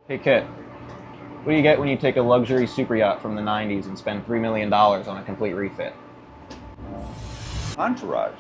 Hey Kit, what do you get when you take a luxury super yacht from the 90s and spend $3 million on a complete refit? Entourage.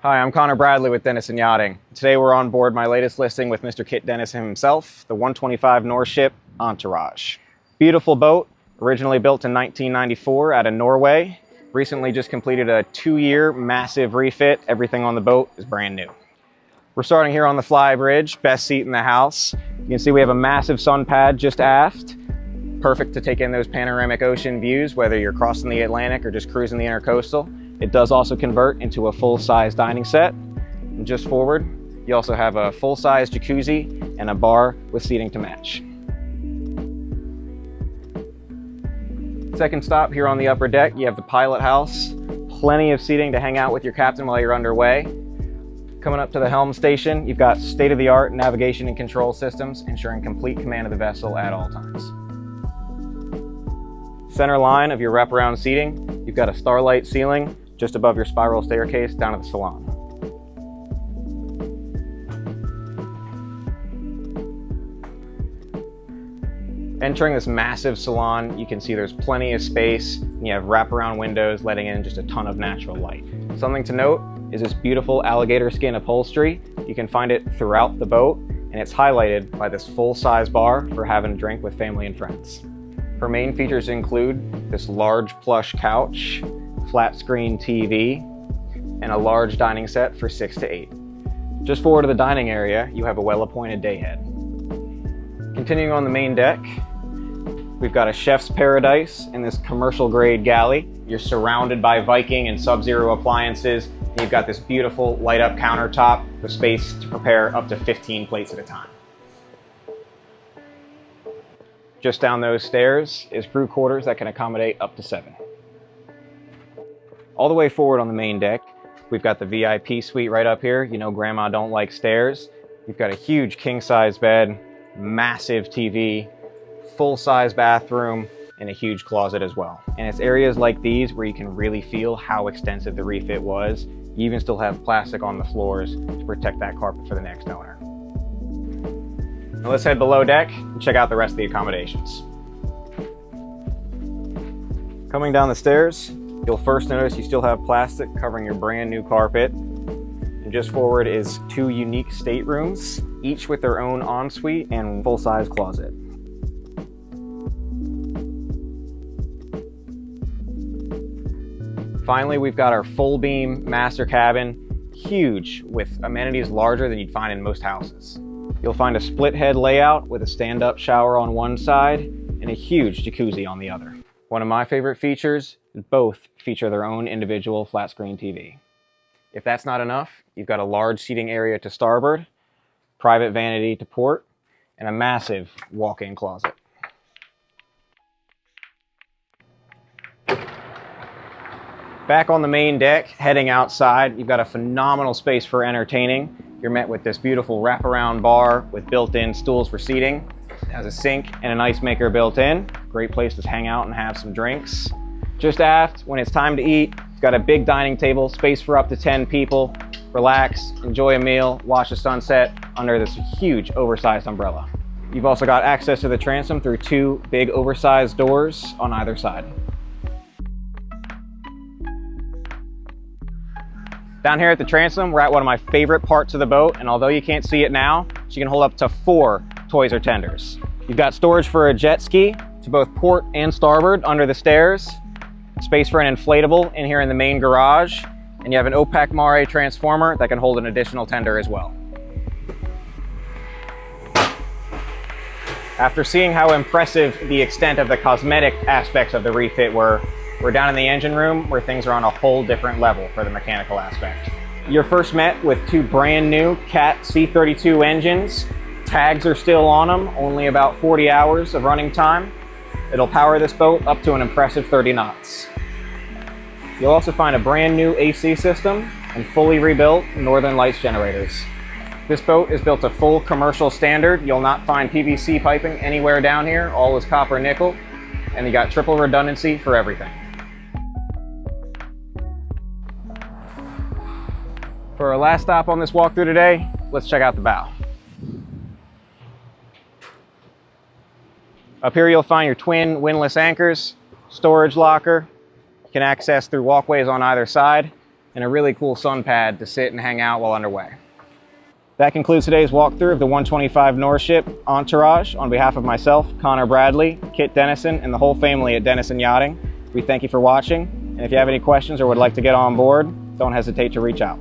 Hi, I'm Connor Bradley with Denison Yachting. Today we're on board my latest listing with Mr. Kit Denison himself, the 125 NORSHIP Entourage. Beautiful boat, originally built in 1994 out of Norway. Recently just completed a 2-year massive refit. Everything on the boat is brand new. We're starting here on the fly bridge, best seat in the house. You can see we have a massive sun pad just aft. Perfect to take in those panoramic ocean views, whether you're crossing the Atlantic or just cruising the intercoastal. It does also convert into a full-size dining set. And just forward, you also have a full-size jacuzzi and a bar with seating to match. Second stop here on the upper deck, you have the pilot house. Plenty of seating to hang out with your captain while you're underway. Coming up to the helm station, you've got state-of-the-art navigation and control systems, ensuring complete command of the vessel at all times. Center line of your wraparound seating, you've got a starlight ceiling just above your spiral staircase down to the salon. Entering this massive salon, you can see there's plenty of space, and you have wraparound windows letting in just a ton of natural light. Something to note is this beautiful alligator skin upholstery. You can find it throughout the boat, and it's highlighted by this full-size bar for having a drink with family and friends. Her main features include this large plush couch, flat screen TV, and a large dining set for 6 to 8. Just forward to the dining area, you have a well-appointed day head. Continuing on the main deck, we've got a chef's paradise in this commercial grade galley. You're surrounded by Viking and Sub-Zero appliances. And you've got this beautiful light up countertop with space to prepare up to 15 plates at a time. Just down those stairs is crew quarters that can accommodate up to 7. All the way forward on the main deck, we've got the VIP suite right up here. You know grandma don't like stairs. You've got a huge king-size bed, massive TV, full-size bathroom, and a huge closet as well. And it's areas like these where you can really feel how extensive the refit was. You even still have plastic on the floors to protect that carpet for the next owner. Now let's head below deck and check out the rest of the accommodations. Coming down the stairs, you'll first notice you still have plastic covering your brand new carpet. And just forward is 2 unique staterooms, each with their own ensuite and full-size closet. Finally, we've got our full beam master cabin, huge, with amenities larger than you'd find in most houses. You'll find a split head layout with a stand-up shower on one side and a huge jacuzzi on the other. One of my favorite features, both feature their own individual flat screen TV. If that's not enough, you've got a large seating area to starboard, private vanity to port, and a massive walk-in closet. Back on the main deck, heading outside, you've got a phenomenal space for entertaining. You're met with this beautiful wraparound bar with built-in stools for seating. It has a sink and an ice maker built in. Great place to hang out and have some drinks. Just aft, when it's time to eat, it's got a big dining table, space for up to 10 people. Relax, enjoy a meal, watch the sunset under this huge oversized umbrella. You've also got access to the transom through 2 big oversized doors on either side. Down here at the transom, we're at one of my favorite parts of the boat, and although you can't see it now, she can hold up to 4 toys or tenders. You've got storage for a jet ski to both port and starboard under the stairs, space for an inflatable in here in the main garage, and you have an opaque mare transformer that can hold an additional tender as well. After seeing how impressive the extent of the cosmetic aspects of the refit were, we're down in the engine room where things are on a whole different level for the mechanical aspect. You're first met with 2 brand new Cat C32 engines. Tags are still on them, only about 40 hours of running time. It'll power this boat up to an impressive 30 knots. You'll also find a brand new AC system and fully rebuilt Northern Lights generators. This boat is built to full commercial standard. You'll not find PVC piping anywhere down here. All is copper nickel. and you got triple redundancy for everything. For our last stop on this walkthrough today, let's check out the bow. Up here you'll find your twin windlass anchors, storage locker, you can access through walkways on either side, and a really cool sun pad to sit and hang out while underway. That concludes today's walkthrough of the 125 NORSHIP Entourage. On behalf of myself, Connor Bradley, Kit Denison, and the whole family at Denison Yachting, we thank you for watching, and if you have any questions or would like to get on board, don't hesitate to reach out.